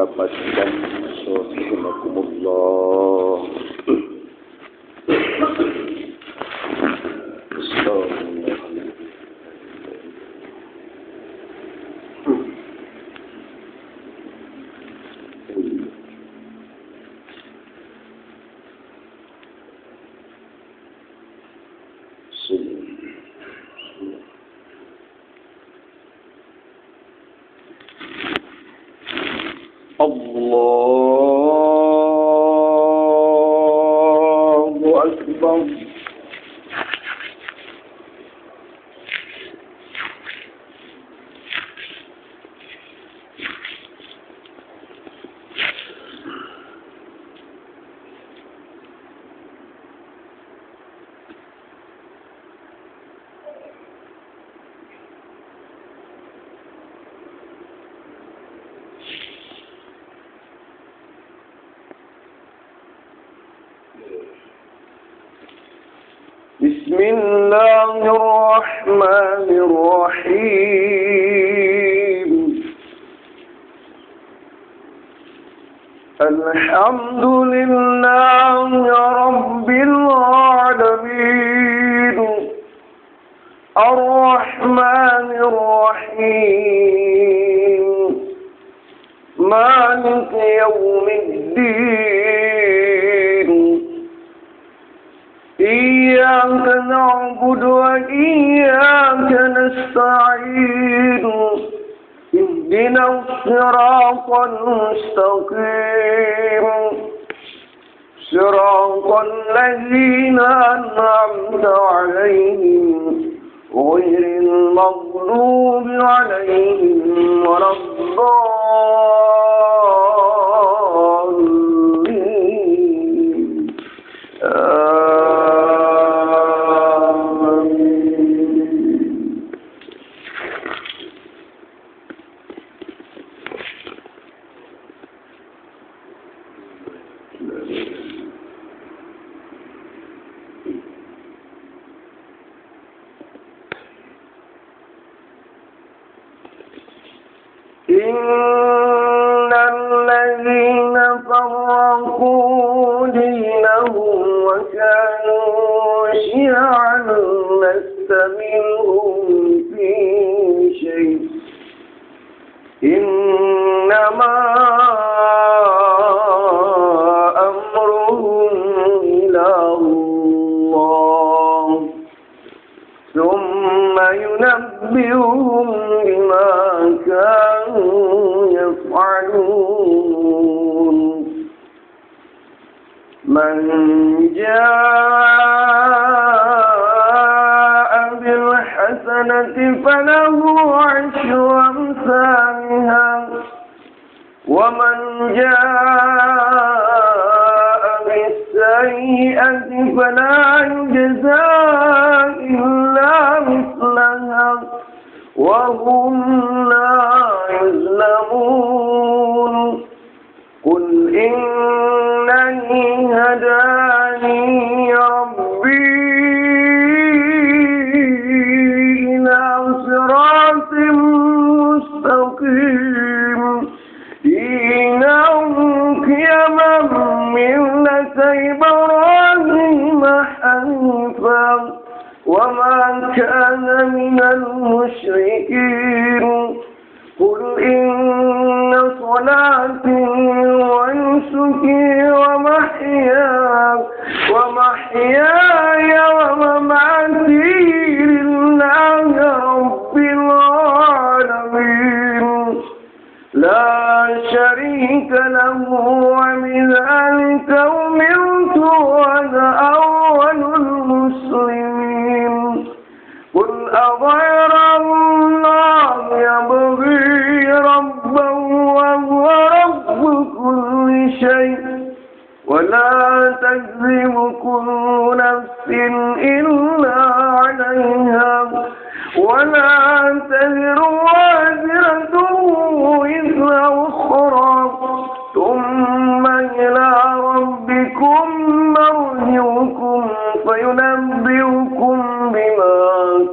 rapatkan rahimakumullah. Allahu Akbar. Bismillahirrahmanirrahim. Alhamdulillahi rabbil alamin. Ar-Rahmanir-Rahim. Maliki yawmiddin. إياك نعبد وإياك نستعين اهدنا الصراط المستقيم صراط الذين أنعمت عليهم غير المغضوب عليهم ولا الضالين. إن الذين فرقوا دينهم وكانوا شيعا لست منهم في شيء إنما أمرهم إلى الله ثم ينبئهم بما كانوا يفعلون. من جاء بالحسنة فله عشر أمثالها ومن جاء بالسيئة فلا يجزى إلا مثلها وهم لا يظلمون. قل إنني هداني ربي إلى صراط مستقيم دينا قيما ملة إبراهيم حنيفا وما كان من المشركين. قل إن صلاتي ونسكي ومحياي ومماتي لله رب العالمين لا شريك له وبذلك أمرت وأنا أول المسلمين. قل أغير الله يبغي ربا وهو رب كل شيء ولا تكذب كل نفس إلا عليها ولا تزر وازرة وزر أخرى ثم إلى ربكم مرجعكم فينبئكم بما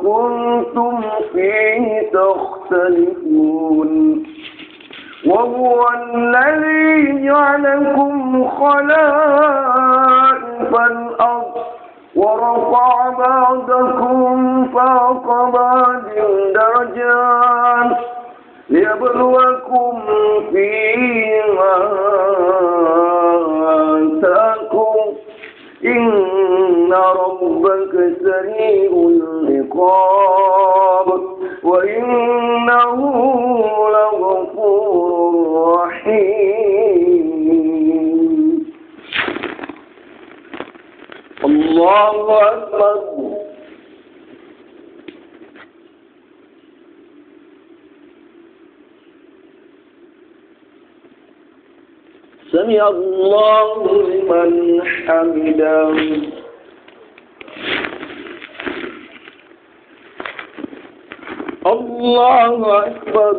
كنتم فيه تختلفون. وهو الذي جعلكم خلائف الأرض ورفع بعضكم فوق بعض درجات ليبلوكم فيما آتاكم إن ربك سريع العقاب وإنه لغفور رحيم. الله أكبر. سمع الله لمن حمده. الله أكبر.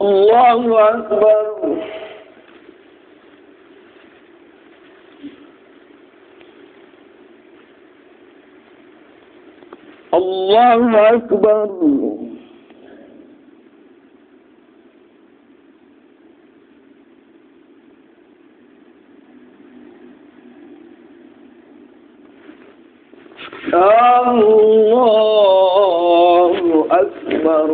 الله أكبر. الله أكبر. الله أكبر.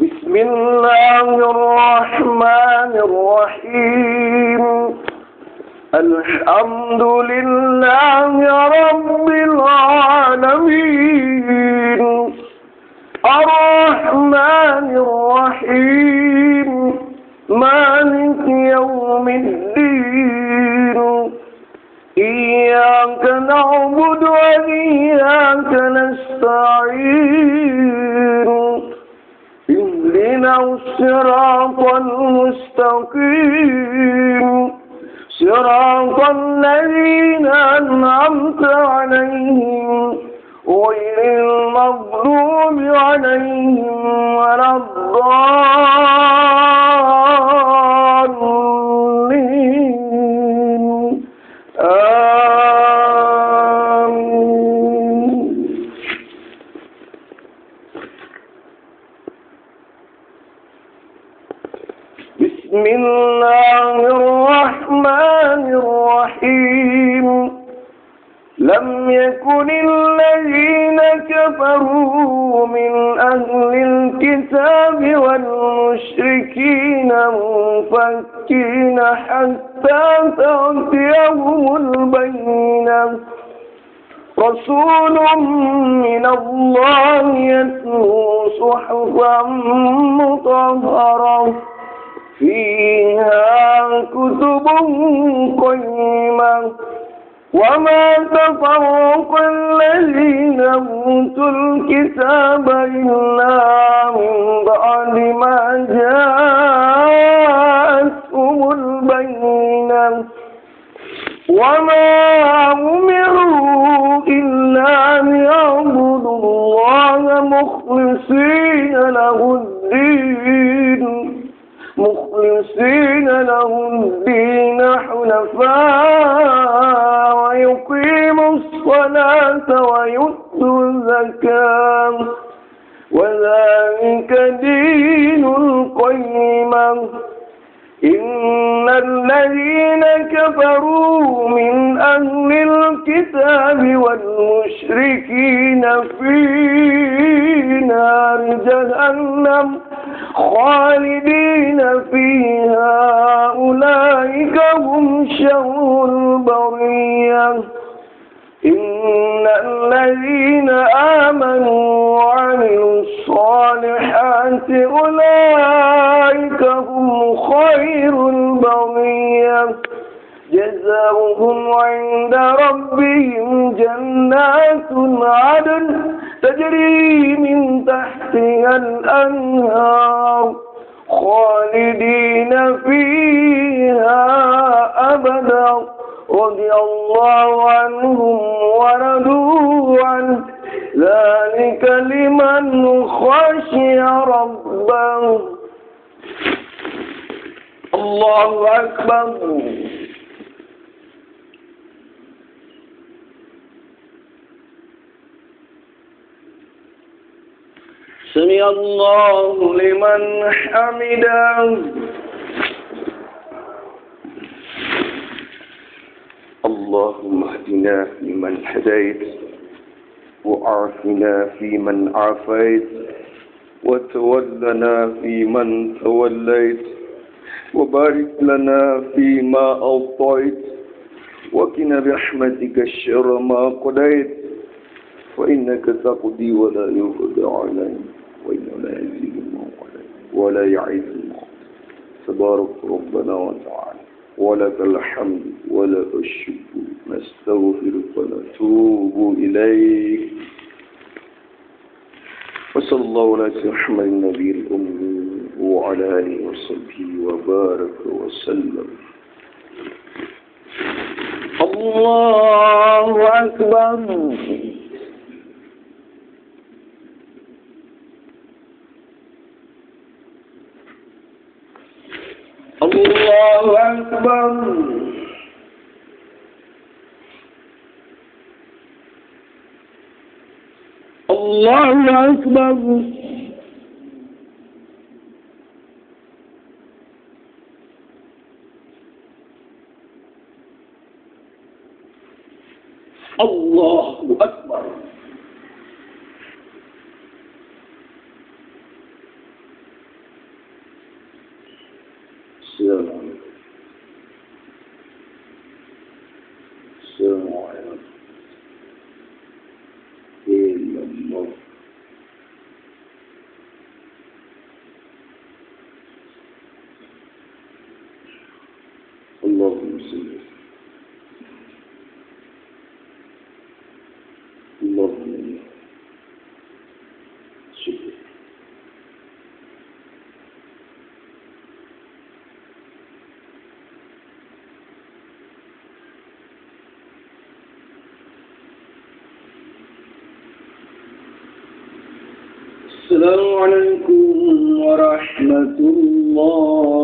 بسم الله الرحمن الرحيم. الحمد لله رب العالمين الرحمن الرحيم مالك يوم الدين إياك نعبد وإياك نستعين اهدنا الصراط المستقيم صراط الذين أنعمت عليهم غير المغضوب عليهم ولا الضالين آمين. بسم الله الرحمن الرحيم. لم يكن الذين كفروا من أهل الكتاب والمشركين منفكين حتى تأتيهم البينة رسول من الله يتلو صحفا مطهرة فيها كتب قيمة وما تفرق الذين أوتوا الكتاب إلا من بعد ما جاءتهم البينة وما أمروا إلا ليعبدوا الله مخلصين له الدين حنفاء ويقيموا الصلاة ويؤتوا الزكاة وذلك دين القيمة. إن الذين كفروا من أهل الكتاب والمشركين في نار جهنم خالدين فيها أولئك هم شر البرية. إن الذين آمنوا وعملوا الصالحات أولئك هم خير البرية. جزاؤهم عند ربهم جنات عدن تجري من تحتها الأنهار خالدين فيها أبدا رضي الله عنهم ورضوا عنه ذلك لمن خشي ربه. الله أكبر سمع الله لمن حمده اللهم اهدنا فيمن هديت وعافنا فيمن عافيت وتولنا فيمن توليت وبارك لنا فيما أعطيت وقنا برحمتك الشر ما قضيت فإنك تقضي ولا يقضى عليك وإنه لا يزيد الله عليك ولا يعز الله تبارك ربنا وتعالى ولك الحمد ولك الشكر نستغفرك ونتوب إليك وصلى الله على محمد النبي الأمي وعلى آله وصحبه وبارك وسلم الله أكبر الله أكبر الله أكبر الله أكبر السلام عليكم السلام عليكم إلا الله اللهم صل اللهم شكرا السلام عليكم ورحمة الله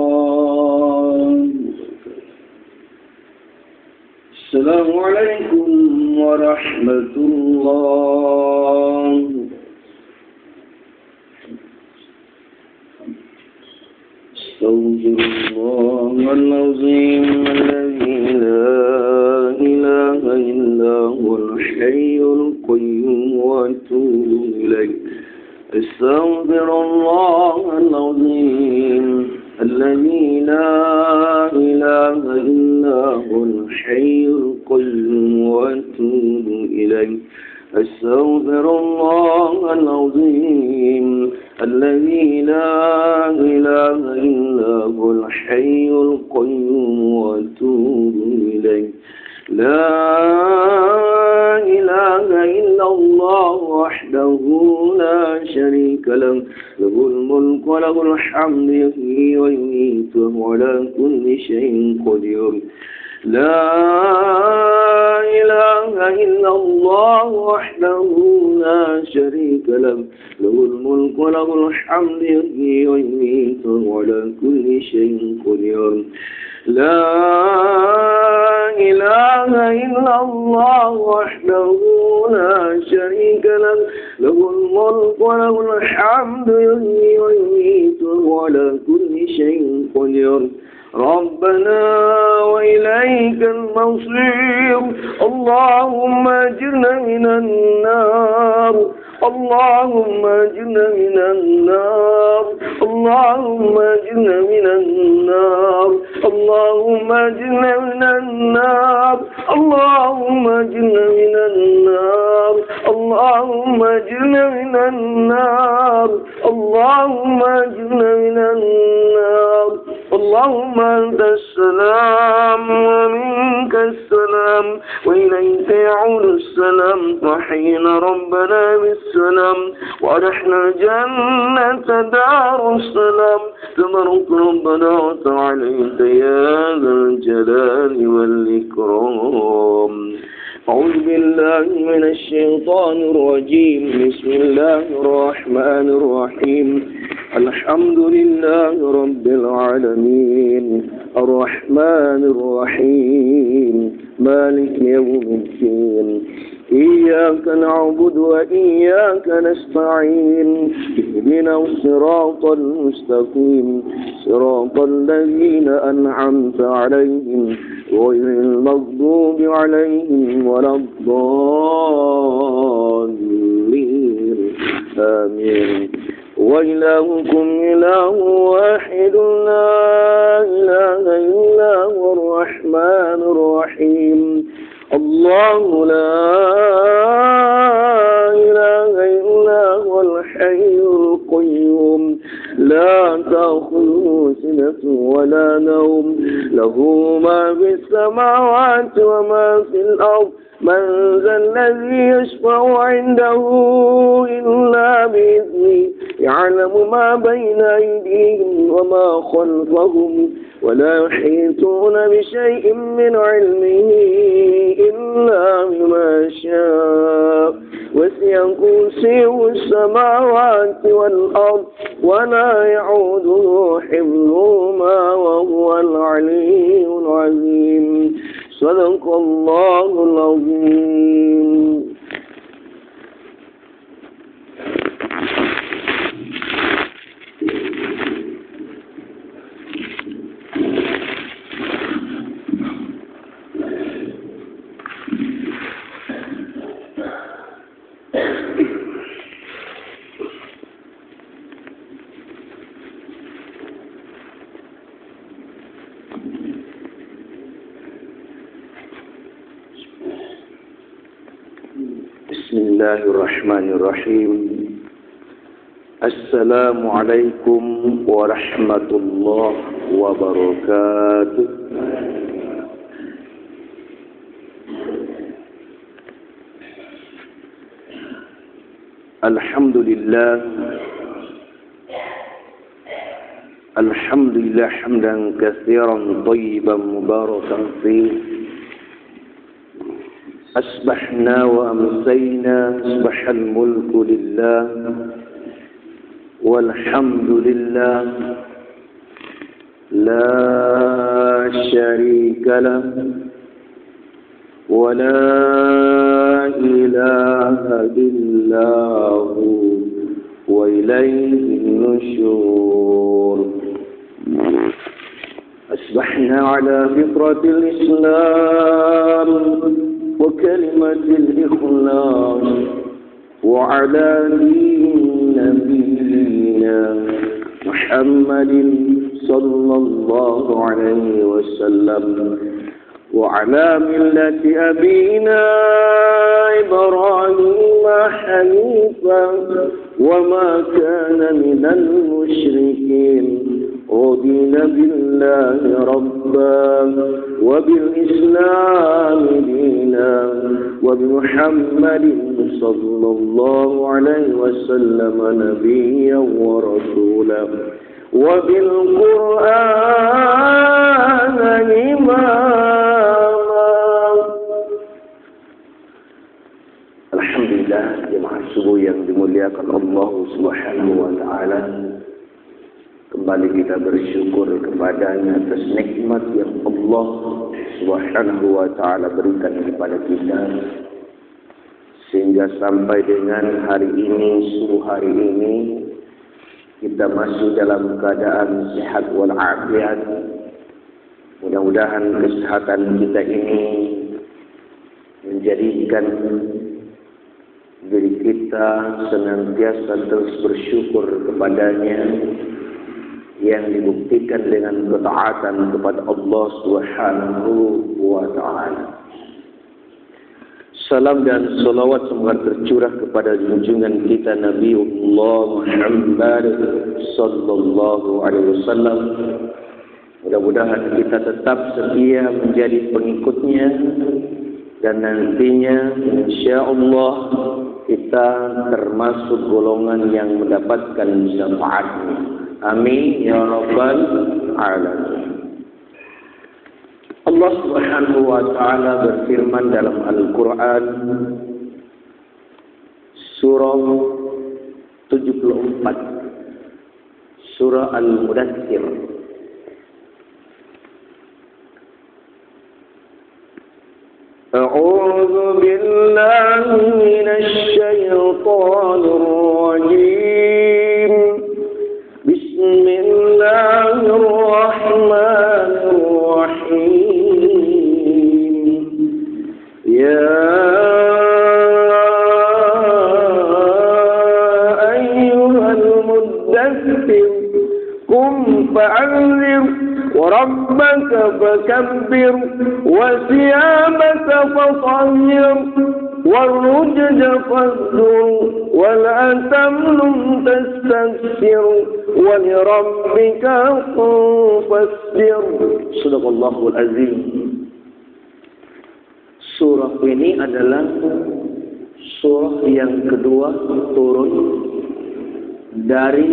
السلام عليكم ورحمة الله استغفر الله العظيم الذي لا إله إلا هو الحي القيوم وأتوب إليه استغفر الله العظيم الذي لا إله إلا هو الحي القيوم وأتوب إليه استغفر الله العظيم الذي لا إله إلا هو الحي القيوم وأتوب إليه لا إله إلا الله وحده لا شريك له له الملك وله الحمد يحيي ويميت وهو على كل شيء قدير لا إله إلا الله وحده لا شريك له له الملك وله الحمد يحيي ويميت وهو على كل شيء قدير لا إله إلا الله وحده لا شريك له له الملك وله الحمد يحيي ويميت وهو على كل شيء قدير ربنا وإليك المصير اللهم أجرنا من النار اللهم أجرنا من النار اللهم أجرنا من النار اللهم أجرنا من النار اللهم أجرنا من النار اللهم أجرنا من النار اللهم أجرنا من النار اللهم أنت السلام ومنك السلام وإليك يعود السلام وحين ربنا بالسلام وأدخلنا الجنة دار السلام تبارك ربنا وتعالى يا ذا الجلال والإكرام أعوذ بالله من الشيطان الرجيم بسم الله الرحمن الرحيم الحمد لله رب العالمين الرحمن الرحيم مالك يوم الدين إياك نعبد وإياك نستعين اهدنا الصراط المستقيم صراط الذين أنعمت عليهم غير المغضوب عليهم ولا الضالين آمين وإلهكم إله واحد لا إله إلا هو الرحمن الرحيم الله لا إله إلا هو الحي القيوم لا تأخذه سنة ولا نوم له ما في السماوات وما في الأرض من ذا الذي يشفع عنده إلا بإذنه يعلم ما بين أيديهم وما خلفهم ولا يحيطون بشيء من علمه إلا بما شاء وسع كرسيه السماوات والأرض ولا يعوده حفظهما وهو العلي العظيم صدق الله العظيم. بسم الله الرحمن الرحيم السلام عليكم ورحمة الله وبركاته. الحمد لله حمدا كثيرا طيبا مباركا فيه أصبحنا وأمسينا أصبح الملك لله والحمد لله لا شريك له ولا إله إلا هو وإليه النشور. أصبحنا على فطرة الإسلام وكلمة الإخلاص وعلى دين نبينا محمد صلى الله عليه وسلم وعلى ملة أبينا إبراهيم حنيفا وما كان من المشركين رضينا بالله ربا وبالإسلام دينا وبمحمد صلى الله عليه وسلم نبيا ورسولا وبالقرآن إماما. Alhamdulillah jemaah subuh yang dimuliakan Allah Subhanahu wa taala. Kembali kita bersyukur kepadanya atas nikmat yang Allah Subhanahu wa ta'ala berikan kepada kita. Sehingga sampai dengan hari ini, subuh hari ini, kita masih dalam keadaan sehat walafiat. Mudah-mudahan kesehatan kita ini menjadikan diri kita senantiasa terus bersyukur kepadanya, yang dibuktikan dengan ketaatan kepada Allah Subhanahu wa ta'ala. Salam dan salawat semoga tercurah kepada junjungan kita Nabiullah Muhammad sallallahu alaihi wasallam. Mudah-mudahan kita tetap setia menjadi pengikutnya dan nantinya insyaallah kita termasuk golongan yang mendapatkan syafaatnya. Amin ya rabbal alamin. Allah Subhanahu wa taala berfirman dalam Al-Qur'an surah 74 Surah Al-Mudaththir. A'udzu billahi minasy syaithanir rajim. Bismillahirrahmanirrahim. Ya ayyuhal muddaththir qum fa'anzir wa rabbaka fakabbir wa thiyabaka fatahhir والرجز فاهجر ولا تمنن تستكثر ولربك فاصبر. Sadaqallahul azim. Surah ini adalah surah yang kedua turun dari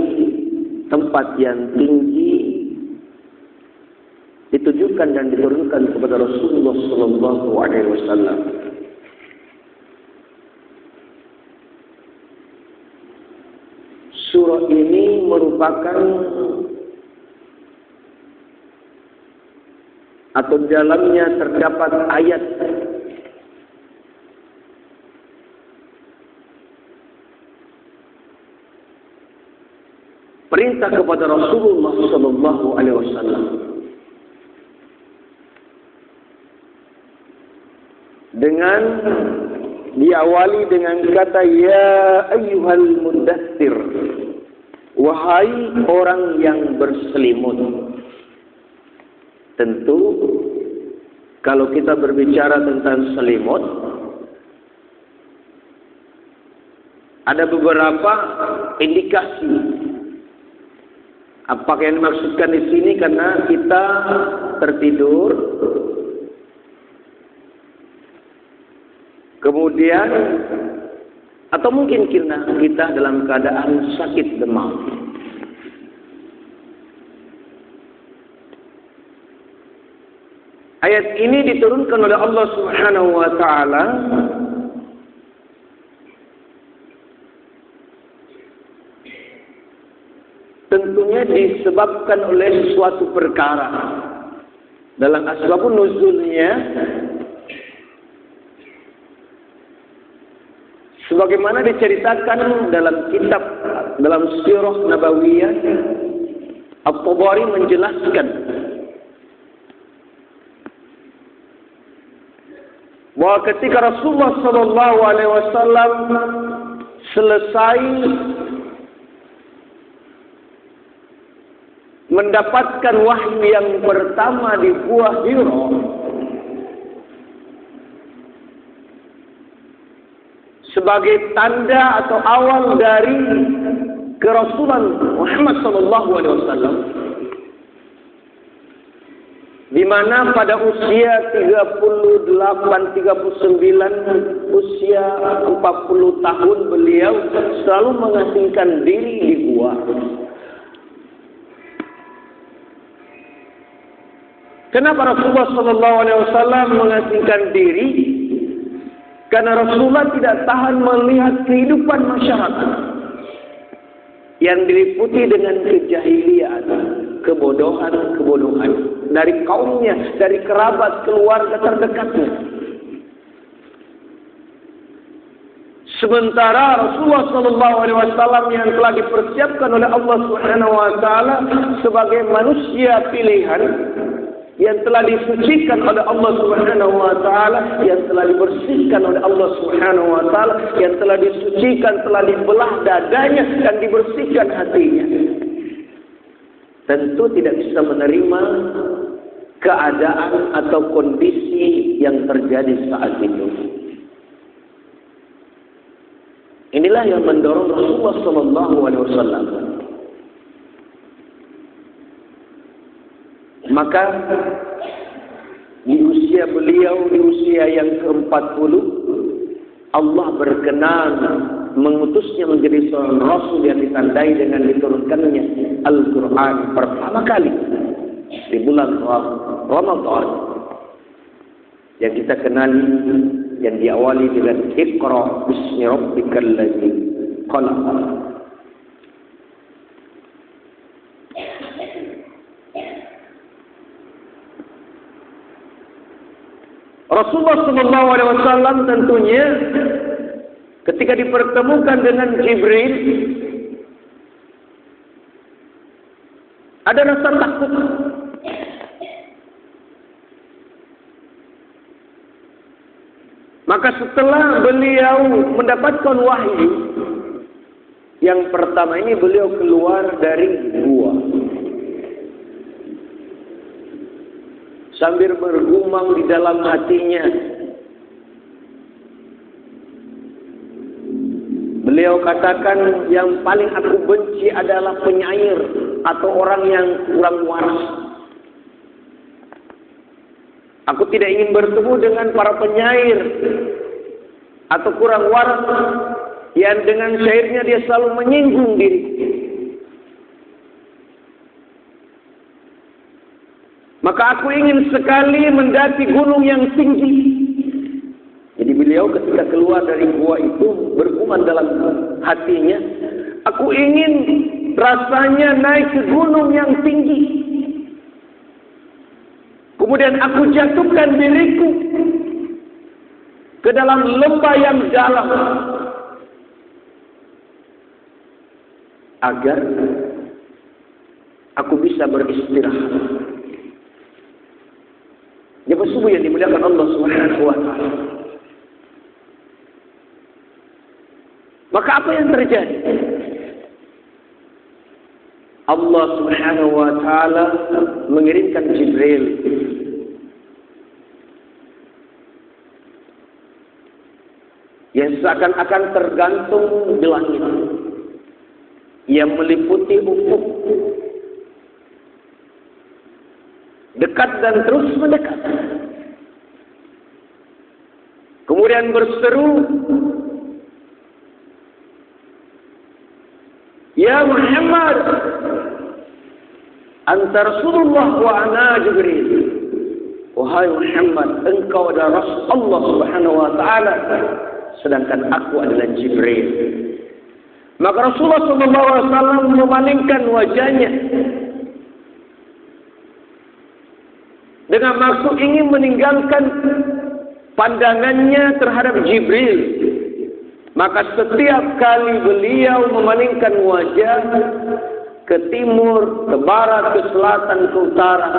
tempat yang tinggi, ditujukan dan diturunkan kepada Rasulullah sallallahu alaihi wasallam. Surah ini merupakan atau dalamnya terdapat ayat perintah kepada Rasulullah sallallahu alaihi wasallam dengan diawali dengan kata ya ayyuhal muddaththir, wahai orang yang berselimut. Tentu kalau kita berbicara tentang selimut, ada beberapa indikasi. Apakah yang dimaksudkan di sini karena kita tertidur, kemudian atau mungkin kita dalam keadaan sakit demam. Ayat ini diturunkan oleh Allah Subhanahu wa taala tentunya disebabkan oleh suatu perkara. Dalam asbabun nuzulnya sebagaimana diceritakan dalam kitab, dalam sirah Nabawiyah, At-Tabari menjelaskan bahwa ketika Rasulullah sallallahu alaihi wasallam selesai mendapatkan wahyu yang pertama di Gua Hira, sebagai tanda atau awal dari kerasulan Muhammad sallallahu alaihi wasallam, di mana pada usia 39, usia 40 tahun beliau selalu mengasingkan diri di gua. Kenapa Rasulullah sallallahu alaihi wasallam mengasingkan diri? Karena Rasulullah tidak tahan melihat kehidupan masyarakat yang diliputi dengan kejahilian, kebodohan dari kaumnya, dari kerabat, keluarga terdekatnya. Sementara Rasulullah sallallahu alaihi wasallam yang telah dipersiapkan oleh Allah Subhanahu wa taala sebagai manusia pilihan, yang telah disucikan oleh Allah Subhanahu wa taala, yang telah dibersihkan oleh Allah Subhanahu wa taala, yang telah disucikan, telah dibelah dadanya dan dibersihkan hatinya, tentu tidak bisa menerima keadaan atau kondisi yang terjadi saat itu. Inilah yang mendorong Rasulullah sallallahu alaihi wasallam. Maka di usia beliau, di usia yang ke-40, Allah berkenan mengutusnya menjadi seorang Rasul yang ditandai dengan diturunkannya Al-Quran pertama kali di bulan Ramadan, yang kita kenali, yang diawali dengan Iqra bismi rabbikal ladzi khalaq. Rasulullah SAW tentunya ketika dipertemukan dengan Jibril ada rasa takut. Maka setelah beliau mendapatkan wahyu, yang pertama ini beliau keluar dari gua sambil bergumam di dalam hatinya. Beliau katakan, yang paling aku benci adalah penyair atau orang yang kurang waras. Aku tidak ingin bertemu dengan para penyair atau kurang waras yang dengan syairnya dia selalu menyinggung diri. Maka aku ingin sekali mendaki gunung yang tinggi. Jadi beliau ketika keluar dari gua itu bergumam dalam hatinya, aku ingin rasanya naik ke gunung yang tinggi. Kemudian aku jatuhkan diriku ke dalam lembah yang dalam agar aku bisa beristirahat. Jemaah subuh yang dimuliakan Allah Subhanahu wa taala. Maka apa yang terjadi? Allah Subhanahu wa taala mengirimkan Jibril yang seakan-akan tergantung di langit, yang meliputi ufuk, dekat dan terus mendekat. Kemudian berseru, "Ya Muhammad, anta Rasulullah wa ana Jibril." Wahai Muhammad, engkau adalah Rasul Allah Subhanahu wa taala, sedangkan aku adalah Jibril. Maka Rasulullah SAW memalingkan wajahnya dengan maksud ingin meninggalkan pandangannya terhadap Jibril. Maka setiap kali beliau memalingkan wajah ke timur, ke barat, ke selatan, ke utara,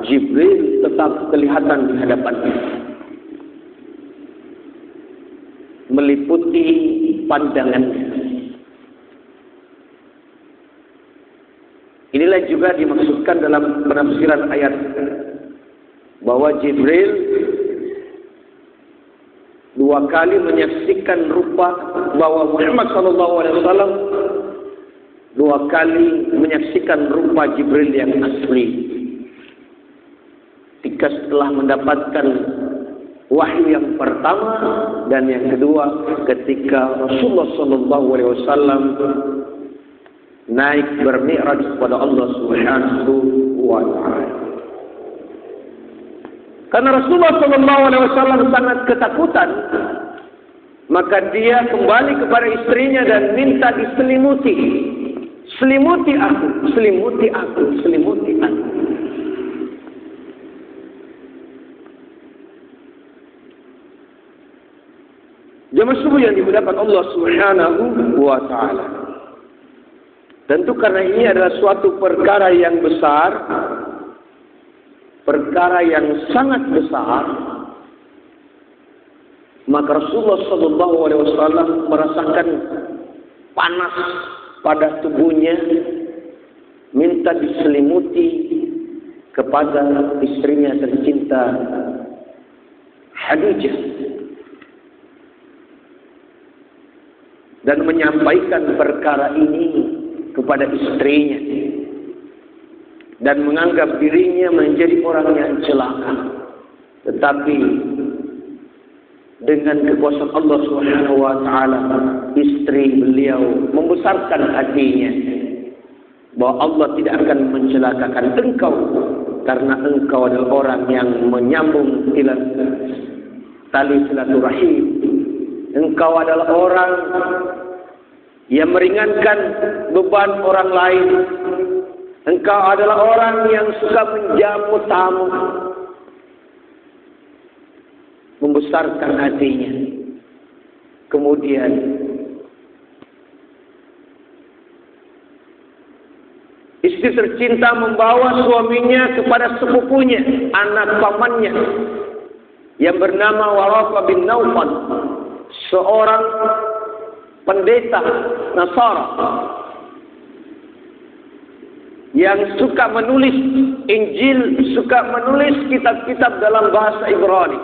Jibril tetap kelihatan di hadapannya, meliputi pandangannya. Inilah juga dimaksudkan dalam penafsiran ayat bahwa Jibril dua kali menyaksikan rupa, bahwa Muhammad SAW dua kali menyaksikan rupa Jibril yang asli. Ketika setelah mendapatkan wahyu yang pertama dan yang kedua ketika Rasulullah SAW naik bermi'raj kepada Allah Subhanahu wa taala. Karena Rasulullah SAW sangat ketakutan, maka dia kembali kepada istrinya dan minta diselimuti. Selimuti aku, selimuti aku, selimuti aku. Jemaah subuh yang dimuliakan Allah Subhanahu wa taala. Tentu karena ini adalah suatu perkara yang besar, perkara yang sangat besar, maka Rasulullah SAW merasakan panas pada tubuhnya, minta diselimuti kepada istrinya tercinta Khadijah, dan menyampaikan perkara ini kepada istrinya dan menganggap dirinya menjadi orang yang celaka. Tetapi dengan kekuasaan Allah Subhanahu wa taala, istri beliau membesarkan hatinya bahwa Allah tidak akan mencelakakan engkau karena engkau adalah orang yang menyambung tali silaturahim. Engkau adalah orang yang meringankan beban orang lain. Engkau adalah orang yang suka menjamu tamu. membesarkan hatinya. Kemudian istri tercinta membawa suaminya kepada sepupunya, anak pamannya, yang bernama Waraqah bin Naufal, seorang pendeta Nasara yang suka menulis Injil, suka menulis kitab-kitab dalam bahasa Ibrani.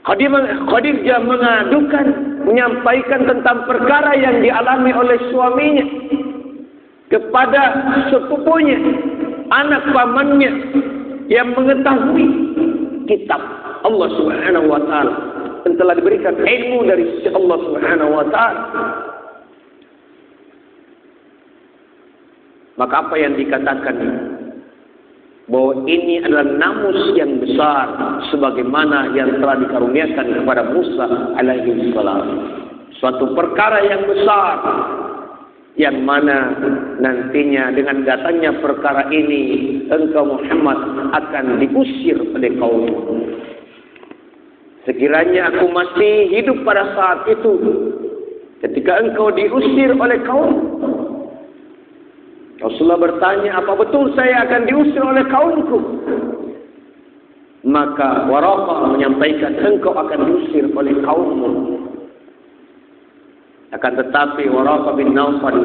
Khadijah mengadukan, menyampaikan tentang perkara yang dialami oleh suaminya kepada sepupunya, anak pamannya yang mengetahui kitab Allah Subhanahu wa taala, yang telah diberikan ilmu dari sisi Allah Subhanahu wa taala. Maka apa yang dikatakan bahwa ini adalah namus yang besar sebagaimana yang telah dikaruniakan kepada Musa alaihi salam. Suatu perkara yang besar yang mana nantinya dengan datangnya perkara ini engkau Muhammad akan diusir oleh kaummu. Sekiranya aku masih hidup pada saat itu, ketika engkau diusir oleh kaum, Rasulullah bertanya, apa betul saya akan diusir oleh kaumku? Maka Waraqah menyampaikan, engkau akan diusir oleh kaummu. Akan tetapi Waraqah bin Naufal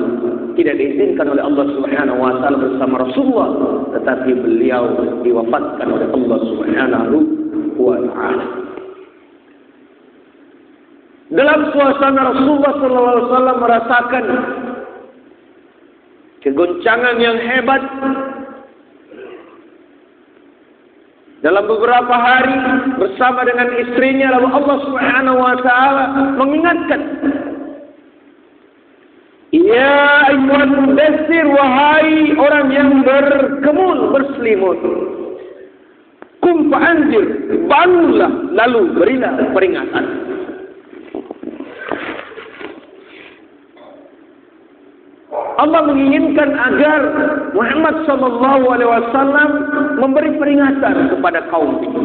tidak diizinkan oleh Allah Subhanahu wa taala bersama Rasulullah, tetapi beliau diwafatkan oleh Allah Subhanahu wa taala. Dalam suasana Rasulullah SAW merasakan kegoncangan yang hebat. Dalam beberapa hari bersama dengan istrinya, lalu Allah Subhanahu wa taala mengingatkan, ya ayyuhal mudaththir, wahai orang yang berkemun, berselimut, qum fa'anzir, bangunlah lalu berilah peringatan. Allah menginginkan agar Muhammad SAW memberi peringatan kepada kaum ini.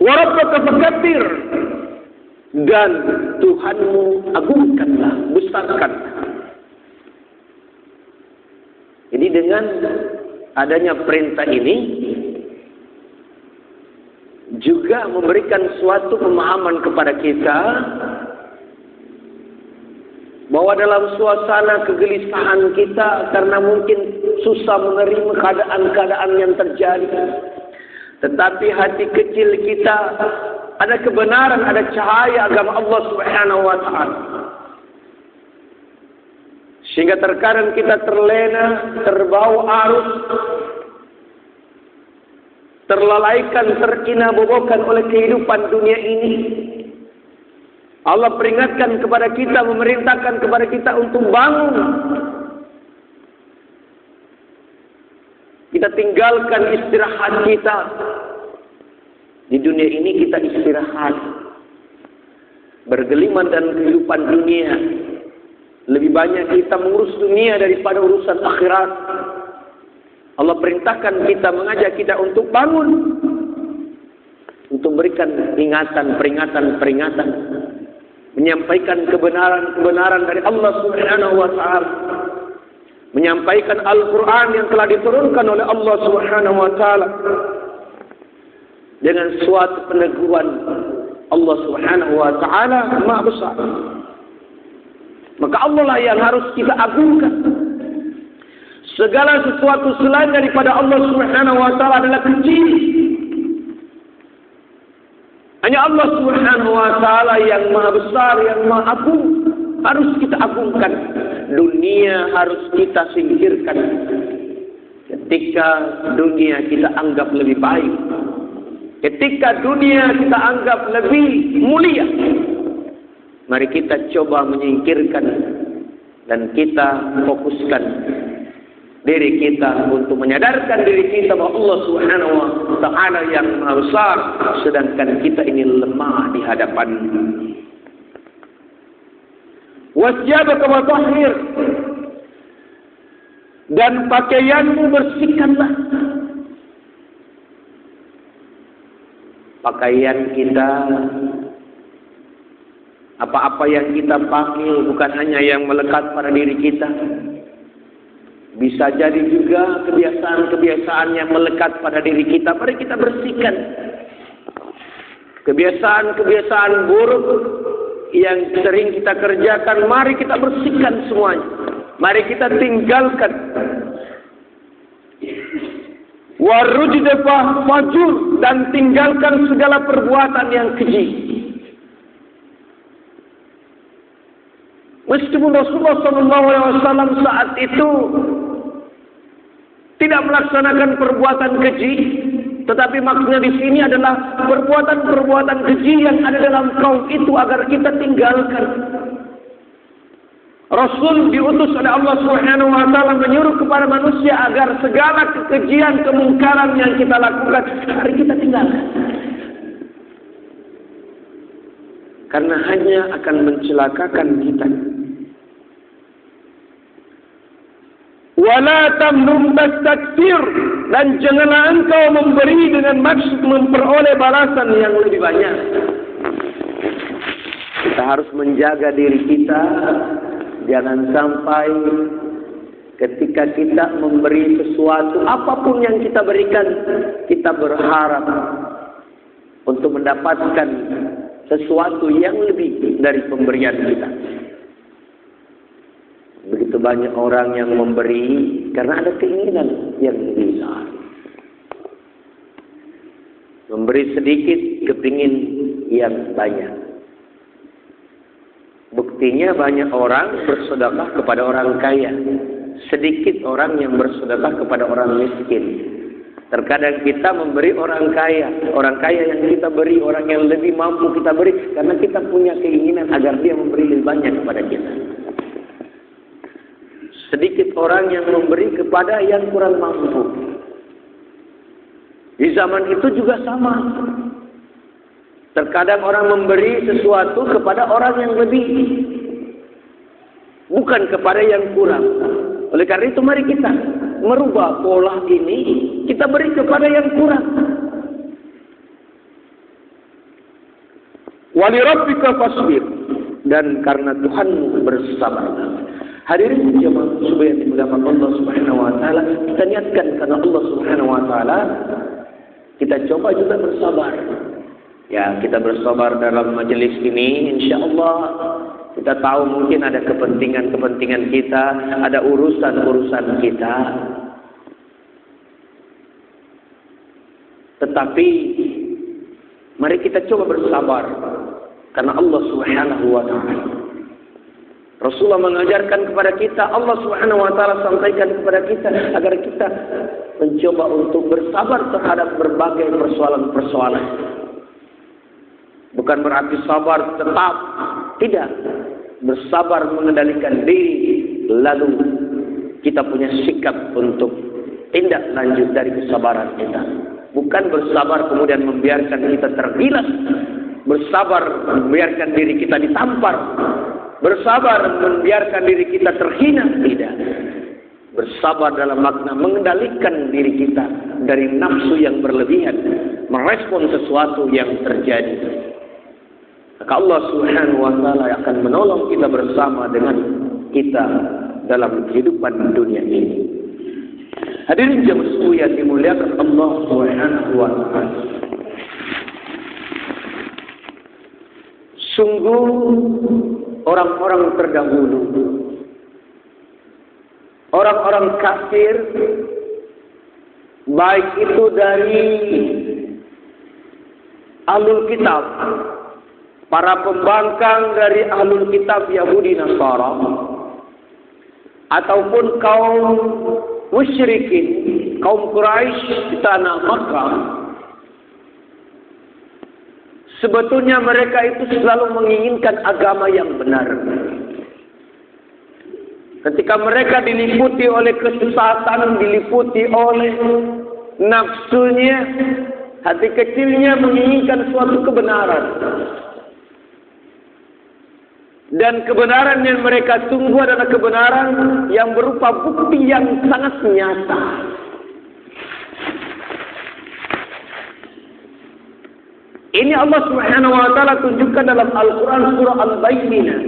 Warabbaka fakabbir, dan Tuhanmu agungkanlah, besarkan. Jadi dengan adanya perintah ini juga memberikan suatu pemahaman kepada kita bahwa dalam suasana kegelisahan kita karena mungkin susah menerima keadaan-keadaan yang terjadi, tetapi hati kecil kita ada kebenaran, ada cahaya agama Allah Subhanahu wa taala, sehingga terkadang kita terlena, terbawa arus, terlalaikan, terkinabobokan oleh kehidupan dunia ini. Allah peringatkan kepada kita, memerintahkan kepada kita untuk bangun. Kita tinggalkan istirahat kita. Di dunia ini kita istirahat, bergeliman dan kehidupan dunia. Lebih banyak kita mengurus dunia daripada urusan akhirat. Allah perintahkan kita, mengajak kita untuk bangun, untuk berikan peringatan, menyampaikan kebenaran dari Allah Subhanahu wa taala, menyampaikan Al-Quran yang telah diturunkan oleh Allah Subhanahu wa taala dengan suatu peneguhan Allah Subhanahu wa taala Maha Besar. Maka Allah lah yang harus kita agungkan. Segala sesuatu selain daripada Allah Subhanahu wa taala adalah kecil. Hanya Allah Subhanahu wa taala yang Maha Besar, yang Maha Agung, harus kita agungkan. Dunia harus kita singkirkan. Ketika dunia kita anggap lebih baik, ketika dunia kita anggap lebih mulia, mari kita coba menyingkirkan dan kita fokuskan diri kita untuk menyadarkan diri kita bahwa Allah Subhanahu wa taala yang Maha Besar, sedangkan kita ini lemah di hadapan. Wasiyabaka watahhir, dan pakaianmu bersihkanlah. Pakaian kita, apa-apa yang kita pakai bukan hanya yang melekat pada diri kita. Bisa jadi juga kebiasaan-kebiasaan yang melekat pada diri kita. Mari kita bersihkan. Kebiasaan-kebiasaan buruk yang sering kita kerjakan, mari kita bersihkan semuanya. Mari kita tinggalkan. Warujda fajur, dan tinggalkan segala perbuatan yang keji. Meskipun Rasulullah SAW saat itu tidak melaksanakan perbuatan keji, tetapi maksudnya di sini adalah perbuatan-perbuatan keji yang ada dalam kaum itu agar kita tinggalkan. Rasul diutus oleh Allah Subhanahu wa taala menyuruh kepada manusia agar segala kekejian, kemungkaran yang kita lakukan, mari kita tinggalkan. Karena hanya akan mencelakakan kita. Wala tamnun tastakthir, dan janganlah engkau memberi dengan maksud memperoleh balasan yang lebih banyak. Kita harus menjaga diri kita. Jangan sampai ketika kita memberi sesuatu, apapun yang kita berikan, kita berharap untuk mendapatkan sesuatu yang lebih dari pemberian kita. Begitu banyak orang yang memberi karena ada keinginan yang lebih besar. Memberi sedikit, kepingin yang banyak. Buktinya banyak orang bersedekah kepada orang kaya, sedikit orang yang bersedekah kepada orang miskin. Terkadang kita memberi orang kaya yang kita beri, orang yang lebih mampu kita beri, karena kita punya keinginan agar dia memberi lebih banyak kepada kita. Sedikit orang yang memberi kepada yang kurang mampu. Di zaman itu juga sama. Terkadang orang memberi sesuatu kepada orang yang lebih, bukan kepada yang kurang. Oleh karena itu mari kita merubah pola ini, kita beri kepada yang kurang. Wali rabbika fasbir, dan karena Tuhanmu bersabar. Hadirin jemaah yang dimuliakan Allah Subhanahu wa taala, kita niatkan karena Allah Subhanahu wa taala, kita coba juga bersabar. Ya, kita bersabar dalam majelis ini, insya-Allah kita tahu mungkin ada kepentingan-kepentingan kita, ada urusan-urusan kita. Tetapi mari kita coba bersabar karena Allah Subhanahu wa taala. Rasulullah mengajarkan kepada kita, Allah Subhanahu wa taala sampaikan kepada kita agar kita mencoba untuk bersabar terhadap berbagai persoalan-persoalan. Bukan berarti sabar tetap, tidak. Bersabar mengendalikan diri, lalu kita punya sikap untuk tindak lanjut dari kesabaran kita. Bukan bersabar kemudian membiarkan kita tergilas. Bersabar membiarkan diri kita ditampar. Bersabar membiarkan diri kita terhina, tidak. Bersabar dalam makna mengendalikan diri kita dari nafsu yang berlebihan, merespon sesuatu yang terjadi. Maka Allah Subhanahu wa taala akan menolong kita bersama dengan kita dalam kehidupan dunia ini. Hadirin jemaah yang dimuliakan Allah Subhanahu wa taala. Sungguh orang-orang terdahulu, orang-orang kafir, baik itu dari ahlul kitab, para pembangkang dari ahlul kitab Yahudi Nasara, ataupun kaum musyrikin, kaum Quraisy di tanah Makkah, sebetulnya mereka itu selalu menginginkan agama yang benar. Ketika mereka diliputi oleh kesesatan, diliputi oleh nafsunya, hati kecilnya menginginkan suatu kebenaran. Dan kebenaran yang mereka tunggu adalah kebenaran yang berupa bukti yang sangat nyata. Ini Allah Subhanahu wa taala tunjukkan dalam Al-Qur'an surah Al-Bayyinah.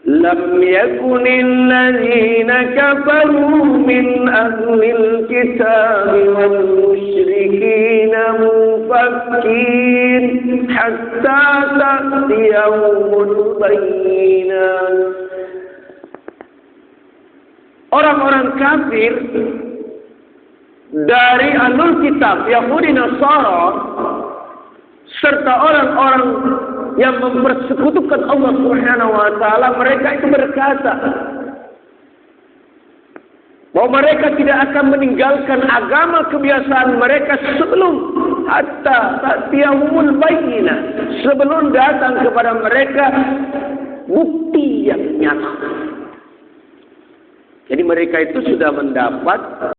Lam yakunil ladzina kafaru min ahlil kitab wal musyrikin munfakin hatta ta'tiyahumul bayyinah. Orang-orang kafir dari ahlul kitab, Yahudi, Nasara, serta orang-orang yang mempersekutukan Allah Subhanahu wa taala, mereka itu berkata bahwa mereka tidak akan meninggalkan agama kebiasaan mereka sebelum hatta ta'tiyahumul bayyinah, sebelum datang kepada mereka bukti yang nyata. Jadi mereka itu sudah mendapat